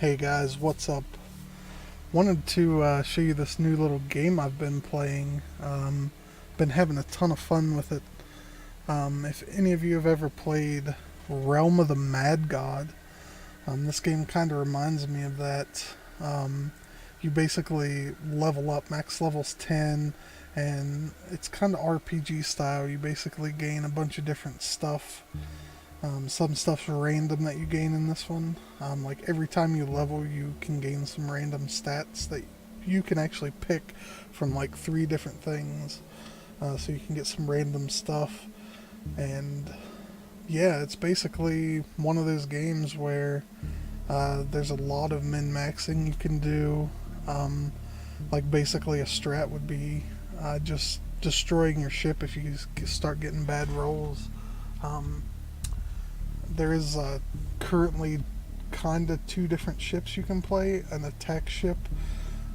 Hey guys, what's up? Wanted to show you this new little game I've been playing. Been having a ton of fun with it. If any of you have ever played Realm of the Mad God, this game kind of reminds me of that. You basically level up, max level's 10, and it's kind of RPG style. You basically gain a bunch of different stuff. Some stuff's random that you gain in this one. Like every time you level, you can gain some random stats that you can actually pick from like three different things. So you can get some random stuff. And yeah, it's basically one of those games where there's a lot of min maxing you can do. Like basically a strat would be just destroying your ship if you start getting bad rolls. Um, there is currently kind of two different ships you can play, an attack ship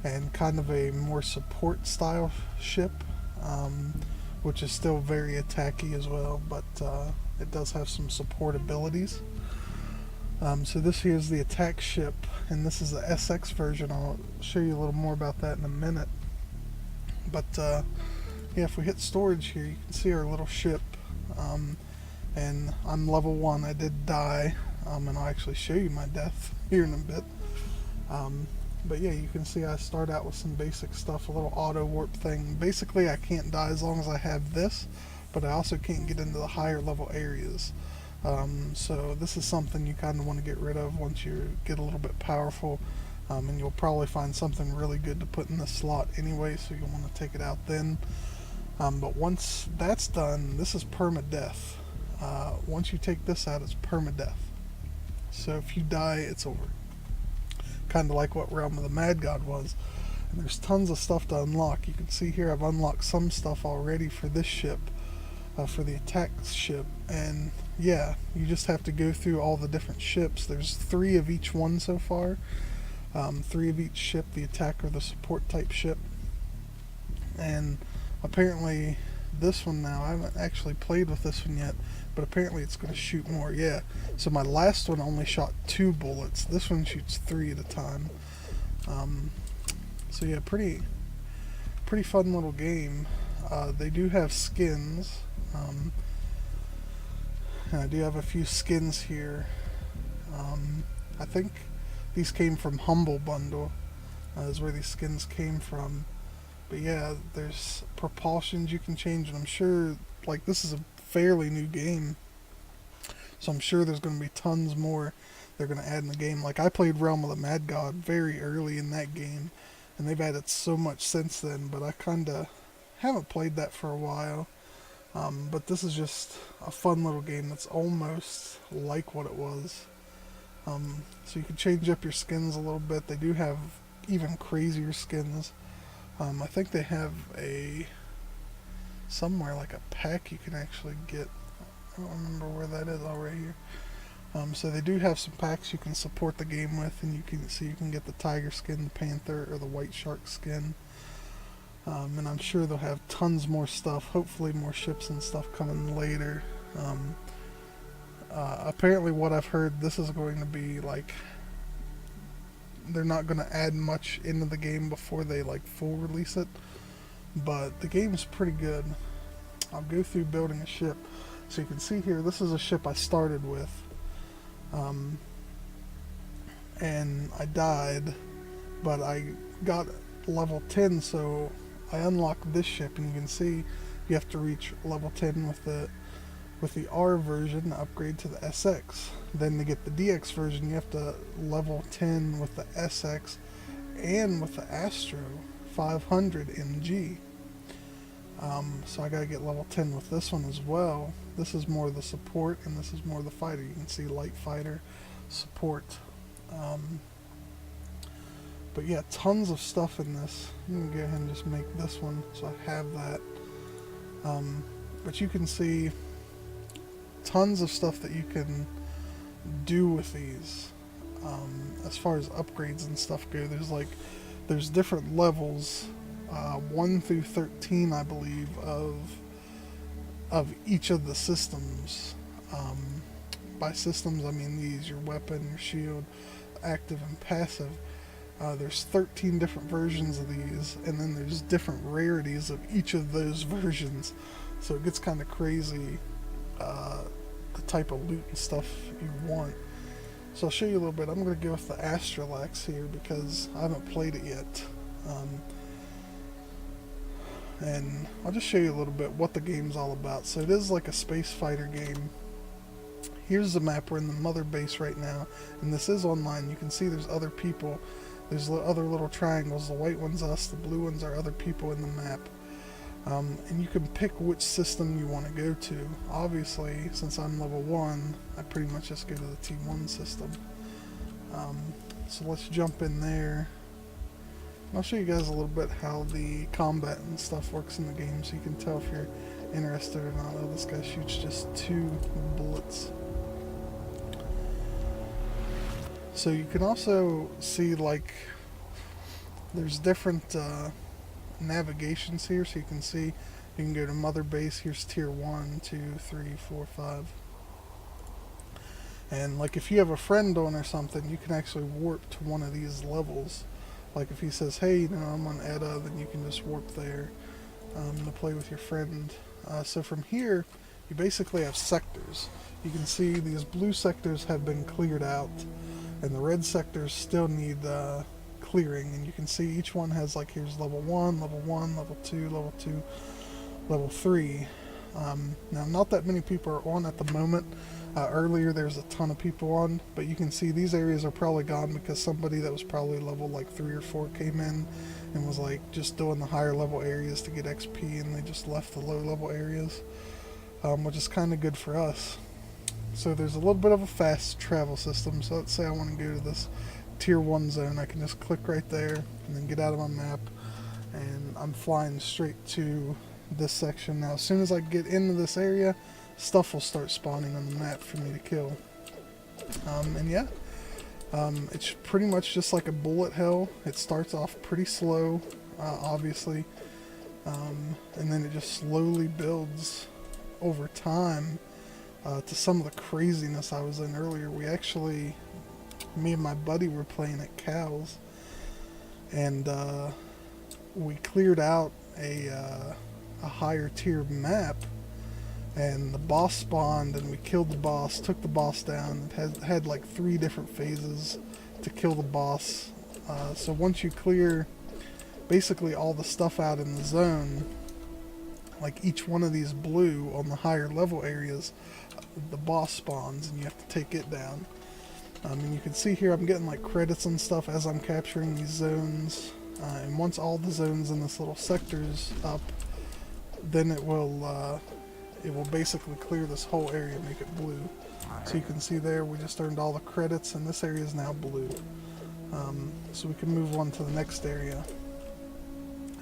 and kind of a more support style ship, which is still very attacky as well, but it does have some support abilities. So this here is the attack ship, and this is the SX version. I'll show you a little more about that in a minute. But yeah, if we hit storage here, you can see our little ship. And I'm level 1. I did die, and I'll actually show you my death here in a bit. But yeah, you can see I start out with some basic stuff, a little auto warp thing. Basically, I can't die as long as I have this, but I also can't get into the higher level areas. So this is something you kind of want to get rid of once you get a little bit powerful, and you'll probably find something really good to put in the slot anyway, so you'll want to take it out then. But once that's done, this is permadeath. Once you take this out, it's permadeath. So if you die, it's over. Kind of like what Realm of the Mad God was. And there's tons of stuff to unlock. You can see here I've unlocked some stuff already for this ship, for the attack ship. And yeah, you just have to go through all the different ships. There's 3 of each one so far. 3 of each ship, the attack or the support type ship. And apparently this one now, I haven't actually played with this one yet, but apparently it's going to shoot more. Yeah, so my last one only shot 2 bullets. This one shoots 3 at a time. So yeah, pretty fun little game. They do have skins. And I do have a few skins here. I think these came from Humble Bundle, is where these skins came from. But yeah, there's propulsions you can change, and I'm sure, like, this is a fairly new game, so I'm sure there's going to be tons more they're going to add in the game. Like, I played Realm of the Mad God very early in that game, and they've added so much since then, but I kind of haven't played that for a while. But this is just a fun little game that's almost like what it was. So you can change up your skins a little bit. They do have even crazier skins. I think they have a somewhere like a pack you can actually get. I don't remember where that is. All right here. So they do have some packs you can support the game with, and you can see you can get the tiger skin, the panther, or the white shark skin. And I'm sure they'll have tons more stuff. Hopefully more ships and stuff coming later. Apparently, what I've heard, this is going to be like they're not going to add much into the game before they like full release it, but the game's pretty good. I'll go through building a ship. So you can see here, this is a ship I started with, and I died, but I got level 10, so I unlocked this ship, and you can see you have to reach level 10 with the R version to upgrade to the SX. Then to get the DX version, you have to level 10 with the SX and with the Astro 500 MG. So I gotta get level 10 with this one as well. This is more the support, and this is more the fighter. You can see light fighter, support. But yeah, tons of stuff in this. I'm gonna go ahead and just make this one so I have that. But you can see tons of stuff that you can do with these. As far as upgrades and stuff go, there's different levels, 1 through 13, I believe, of each of the systems. By systems, I mean these: your weapon, your shield, active and passive. There's 13 different versions of these, and then there's different rarities of each of those versions. So it gets kind of crazy, the type of loot and stuff you want. So I'll show you a little bit. I'm going to go with the Astralax here because I haven't played it yet. And I'll just show you a little bit what the game's all about. So it is like a space fighter game. Here's the map. We're in the mother base right now, and this is online. You can see there's other people. There's other little triangles. The white one's us, the blue ones are other people in the map. And you can pick which system you want to go to. Obviously, since I'm level 1, I pretty much just go to the T1 system. So let's jump in there. I'll show you guys a little bit how the combat and stuff works in the game so you can tell if you're interested or not. Oh, this guy shoots just 2 bullets. So you can also see, like, there's different navigations here, so you can see you can go to mother base. Here's tier 1, 2, 3, 4, 5. And like if you have a friend on or something, you can actually warp to one of these levels. Like if he says, hey, you know, I'm on Edda, then you can just warp there to play with your friend. So from here, you basically have sectors. You can see these blue sectors have been cleared out, and the red sectors still need clearing. And you can see each one has, like, here's level 1, level 1, level 2, level 2, level 3. Now, not that many people are on at the moment. Earlier there's a ton of people on, but you can see these areas are probably gone because somebody that was probably level like 3 or 4 came in and was like just doing the higher level areas to get XP, and they just left the low level areas, which is kind of good for us. So there's a little bit of a fast travel system. So let's say I want to go to this tier 1 zone. I can just click right there and then get out of my map, and I'm flying straight to this section. Now as soon as I get into this area, stuff will start spawning on the map for me to kill. And yeah, it's pretty much just like a bullet hell. It starts off pretty slow, obviously, and then it just slowly builds over time to some of the craziness I was in earlier. We actually, me and my buddy were playing at Cows, and we cleared out a higher tier map, and the boss spawned, and we killed the boss, took the boss down. It had like 3 different phases to kill the boss. So once you clear basically all the stuff out in the zone, like each one of these blue on the higher level areas, the boss spawns and you have to take it down. And you can see here I'm getting like credits and stuff as I'm capturing these zones. And once all the zones in this little sector's up, then it will basically clear this whole area and make it blue. So you can see there we just earned all the credits, and this area is now blue. So we can move on to the next area.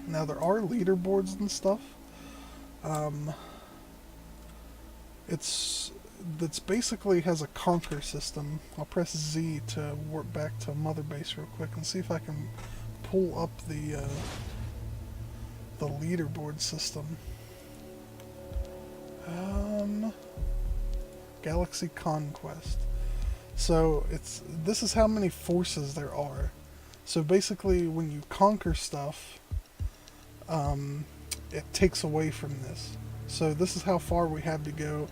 Now there are leaderboards and stuff. It's basically has a conquer system. I'll press Z to warp back to mother base real quick and see if I can pull up the leaderboard system. Galaxy Conquest. So this is how many forces there are. So basically when you conquer stuff, it takes away from this. So this is how far we have to go.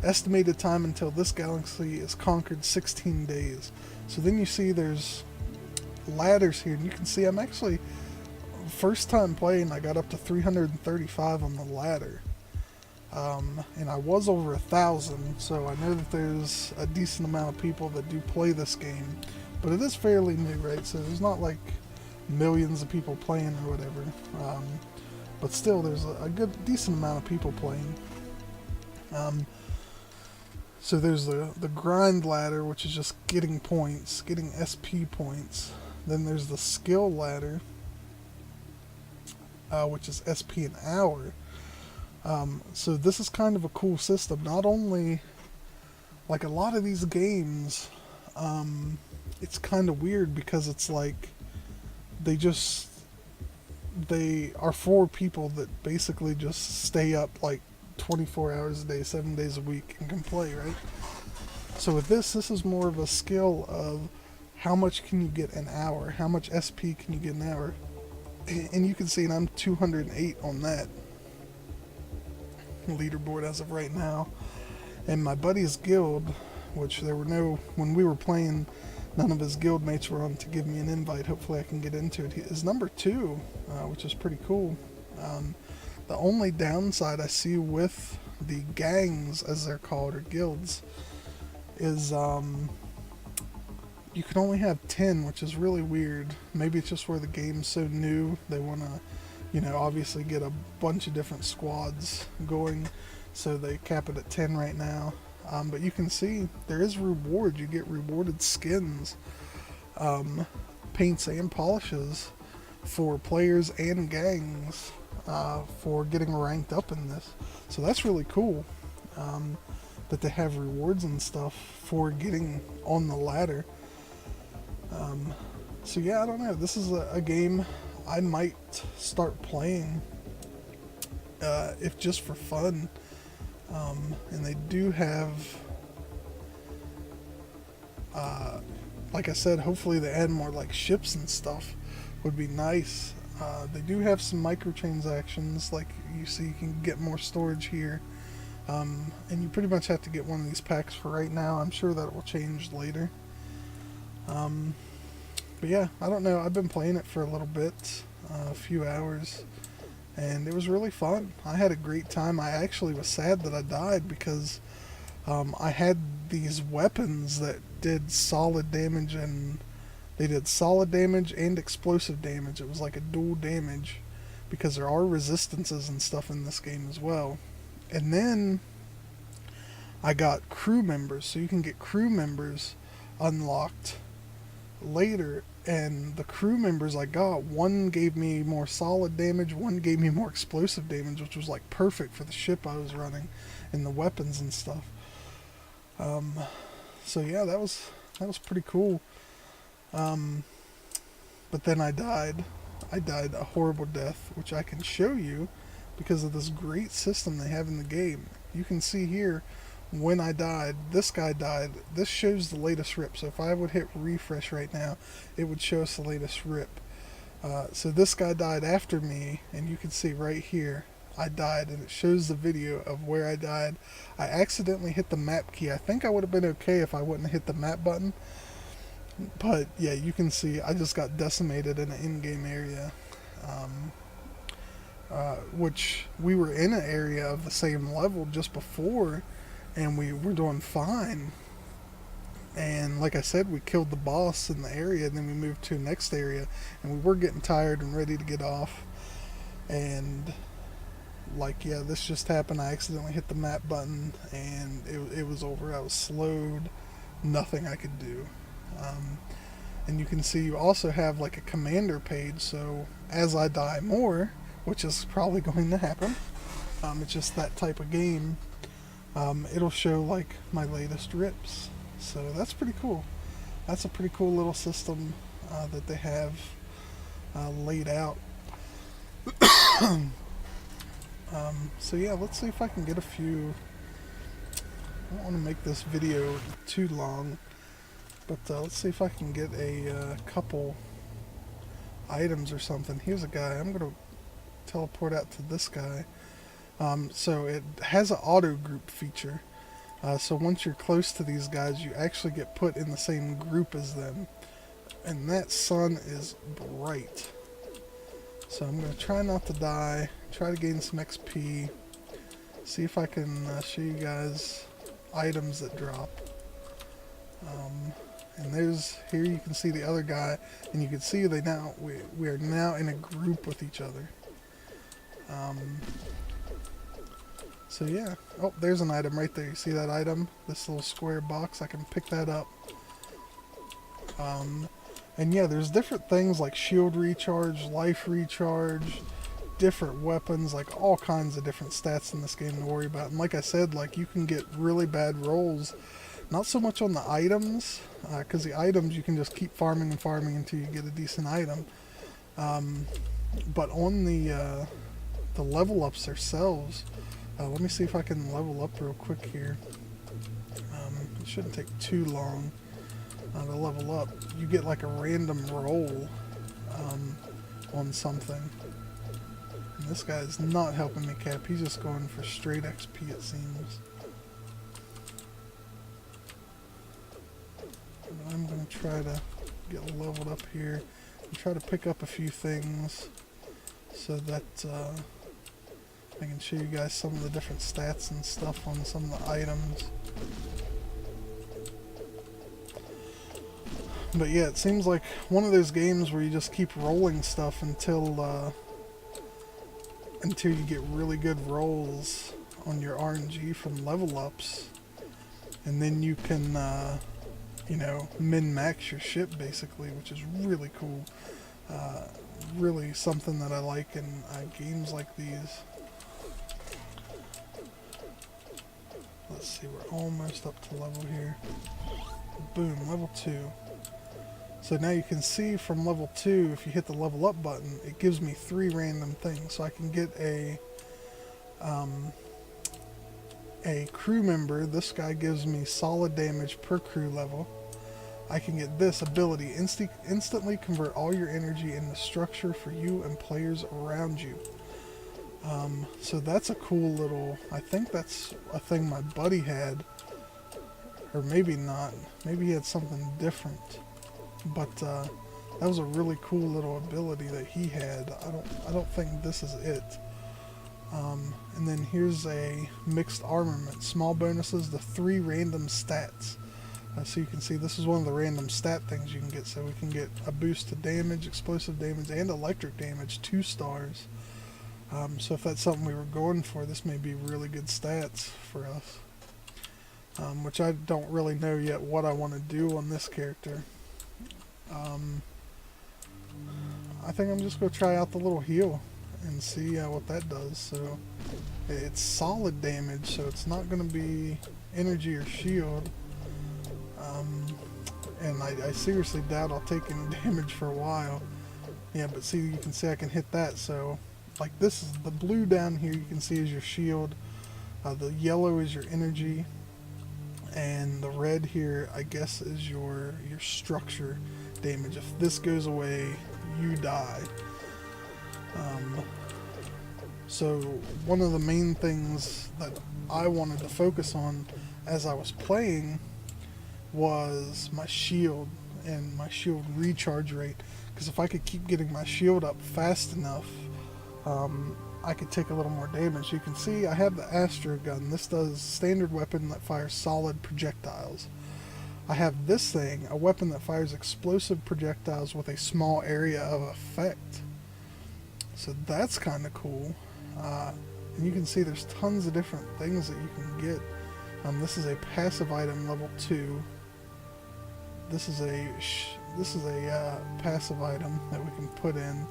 Estimated time until this galaxy is conquered, 16 days. So then you see there's ladders here, and you can see I'm actually, first time playing, I got up to 335 on the ladder. And I was over 1,000, so I know that there's a decent amount of people that do play this game. But it is fairly new, right? So there's not like millions of people playing or whatever. But still, there's a decent amount of people playing. So there's the grind ladder, which is just getting points, getting SP points. Then there's the skill ladder, which is SP an hour. So this is kind of a cool system. Not only, like a lot of these games, it's kind of weird because it's like they are for people that basically just stay up like 24 hours a day, 7 days a week and can play, right? So with this is more of a skill of how much can you get an hour? How much SP can you get an hour? And you can see I'm 208 on that leaderboard as of right now. And my buddy's guild, which there were no, when we were playing, none of his guild mates were on to give me an invite. Hopefully I can get into it. He is number 2, which is pretty cool. The only downside I see with the gangs, as they're called, or guilds, is you can only have 10, which is really weird. Maybe it's just where the game's so new, they want to, you know, obviously get a bunch of different squads going, so they cap it at 10 right now. But you can see there is reward. You get rewarded skins, paints and polishes for players and gangs for getting ranked up in this. So that's really cool, that they have rewards and stuff for getting on the ladder. So yeah, I don't know. This is a game I might start playing, if just for fun. And they do have, like I said, hopefully they add more like ships and stuff would be nice. They do have some microtransactions, like you see you can get more storage here. And you pretty much have to get one of these packs for right now. I'm sure that will change later. But yeah, I don't know. I've been playing it for a little bit, a few hours, and it was really fun. I had a great time. I actually was sad that I died because I had these weapons that did solid damage, and they did solid damage and explosive damage. It was like a dual damage because there are resistances and stuff in this game as well. And then I got crew members, so you can get crew members unlocked later, and the crew members I got, one gave me more solid damage, one gave me more explosive damage, which was like perfect for the ship I was running and the weapons and stuff. So yeah, that was pretty cool. But then I died a horrible death, which I can show you because of this great system they have in the game. You can see here when I died, this guy died. This shows the latest rip, so if I would hit refresh right now, it would show us the latest rip. So this guy died after me, and you can see right here I died, and it shows the video of where I died. I accidentally hit the map key. I think I would have been okay if I wouldn't have hit the map button, but yeah, you can see I just got decimated in an in-game area, which we were in an area of the same level just before, and we were doing fine. And like I said, we killed the boss in the area, and then we moved to the next area, and we were getting tired and ready to get off. And like, yeah, this just happened. I accidentally hit the map button, and it was over. I was slowed. Nothing I could do. And you can see you also have like a commander page, so as I die more, which is probably going to happen, it's just that type of game, it'll show like my latest rips. So that's pretty cool. That's a pretty cool little system that they have laid out. So yeah, let's see if I can get a few. I don't want to make this video too long, but let's see if I can get a couple items or something. Here's a guy. I'm going to teleport out to this guy. So it has an auto group feature. So once you're close to these guys, you actually get put in the same group as them. And that sun is bright. So I'm going to try not to die, try to gain some XP, see if I can show you guys items that drop. And here you can see the other guy, and you can see we are now in a group with each other. So yeah, oh, there's an item right there. You see that item? This little square box, I can pick that up. And yeah, there's different things like shield recharge, life recharge, different weapons, like all kinds of different stats in this game to worry about. And like I said, like you can get really bad rolls, not so much on the items, because the items you can just keep farming and farming until you get a decent item. But on the level ups themselves, let me see if I can level up real quick here. It shouldn't take too long. to level up, you get like a random roll on something. And this guy is not helping me cap. He's just going for straight XP, it seems. But I'm going to try to get leveled up here and try to pick up a few things so that I can show you guys some of the different stats and stuff on some of the items. But yeah, it seems like one of those games where you just keep rolling stuff until you get really good rolls on your RNG from level ups, and then you can you know, min-max your ship basically, which is really cool. Really something that I like in games like these. Let's see, we're almost up to level here. Boom, level 2. So now you can see from level 2, if you hit the level up button, it gives me 3 random things. So I can get a crew member. This guy gives me solid damage per crew level. I can get this ability, instantly convert all your energy into structure for you and players around you. So that's a cool little, I think that's a thing my buddy had, or maybe not, maybe he had something different. But that was a really cool little ability that he had. I don't think this is it. And then here's a mixed armament. Small bonuses, the 3 random stats. So you can see this is one of the random stat things you can get. So we can get a boost to damage, explosive damage, and electric damage, 2 stars. So if that's something we were going for, this may be really good stats for us. Which I don't really know yet what I want to do on this character. I think I'm just going to try out the little heal and see what that does. So it's solid damage, so it's not going to be energy or shield. And I seriously doubt I'll take any damage for a while. Yeah, but see, you can see I can hit that. So like this is the blue down here, you can see is your shield. The yellow is your energy. And the red here, I guess, is your structure damage. If this goes away, you die. So one of the main things that I wanted to focus on as I was playing was my shield and my shield recharge rate. Because if I could keep getting my shield up fast enough, I could take a little more damage. You can see I have the Astro gun. This does standard weapon that fires solid projectiles. I have this thing, a weapon that fires explosive projectiles with a small area of effect. So that's kind of cool. And you can see there's tons of different things that you can get. This is a passive item level 2. This is a passive item that we can put in.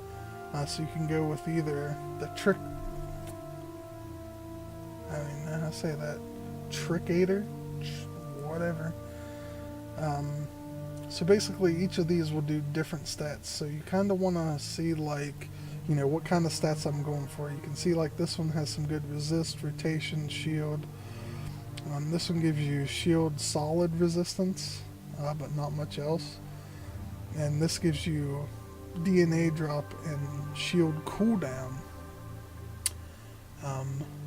So you can go with either the trick, how to say that, Trickator, whatever. So basically each of these will do different stats. So you kind of want to see, like, you know, what kind of stats I'm going for. You can see like this one has some good resist, rotation, shield. This one gives you shield solid resistance, but not much else. And this gives you DNA drop and shield cooldown.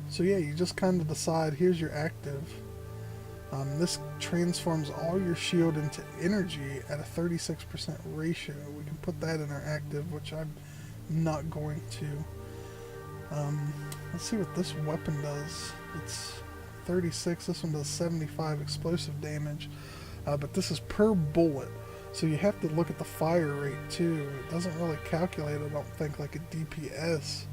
So yeah, you just kind of decide, here's your active. This transforms all your shield into energy at a 36% ratio. We can put that in our active, which I'm not going to. Let's see what this weapon does. It's 36, this one does 75 explosive damage, but this is per bullet. So you have to look at the fire rate too. It doesn't really calculate, I don't think, like a DPS.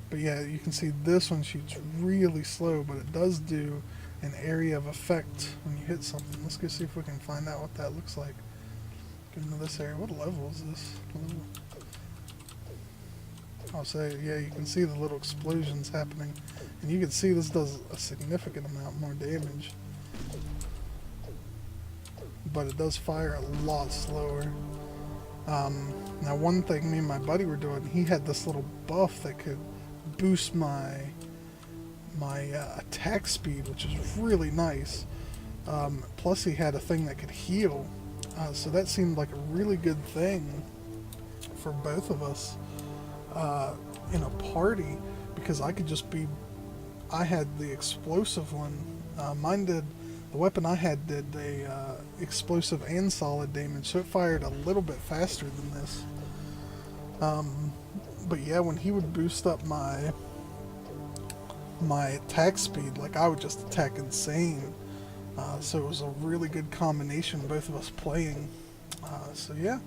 But yeah, you can see this one shoots really slow, but it does do an area of effect when you hit something. Let's go see if we can find out what that looks like. Get into this area. What level is this? I'll say, yeah, you can see the little explosions happening. And you can see this does a significant amount more damage. But it does fire a lot slower. Now one thing me and my buddy were doing, he had this little buff that could boost my attack speed, which is really nice. Plus, he had a thing that could heal. So that seemed like a really good thing for both of us in a party, because I could just be. I had the explosive one. Mine did. The weapon I had did a explosive and solid damage, so it fired a little bit faster than this. But yeah, when he would boost up my attack speed, like I would just attack insane. So it was a really good combination, both of us playing. So yeah.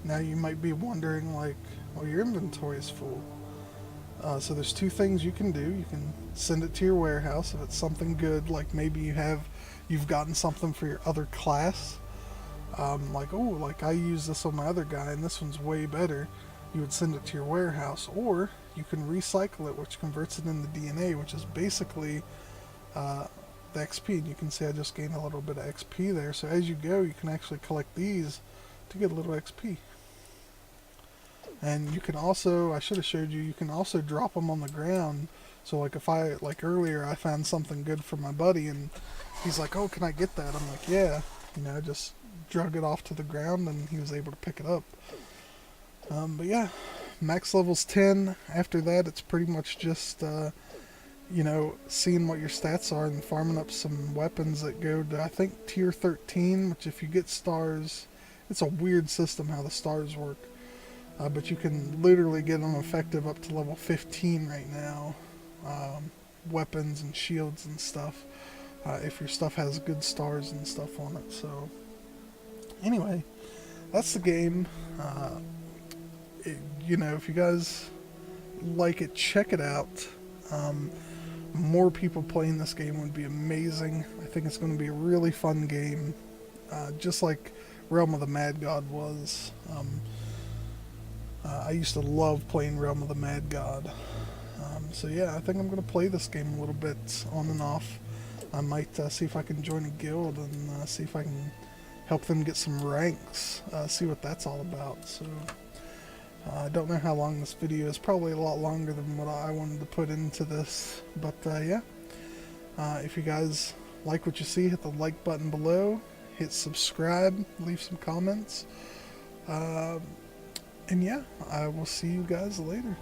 Now you might be wondering, like, well, your inventory is full. So there's two things you can do. You can send it to your warehouse if it's something good, like maybe you've gotten something for your other class. Like, oh, like I use this on my other guy and this one's way better. You would send it to your warehouse, or you can recycle it, which converts it into DNA, which is basically the XP. And you can see I just gained a little bit of XP there. So as you go, you can actually collect these to get a little XP. And you can also, I should have showed you, you can also drop them on the ground. So like if like earlier I found something good for my buddy and he's like, oh, can I get that? I'm like, yeah. Just drug it off to the ground and he was able to pick it up. But yeah, max level's 10. After that, it's pretty much just, seeing what your stats are and farming up some weapons that go to, I think, tier 13, which if you get stars, it's a weird system how the stars work. But you can literally get them effective up to level 15 right now. Weapons and shields and stuff. If your stuff has good stars and stuff on it. So, anyway, that's the game. If you guys like it, check it out. More people playing this game would be amazing. I think it's going to be a really fun game. Just like Realm of the Mad God was. I used to love playing Realm of the Mad God. So yeah, I think I'm going to play this game a little bit on and off. I might see if I can join a guild and see if I can help them get some ranks, see what that's all about. So I don't know how long this video is, probably a lot longer than what I wanted to put into this. But yeah, if you guys like what you see, hit the like button below, hit subscribe, leave some comments. And yeah, I will see you guys later.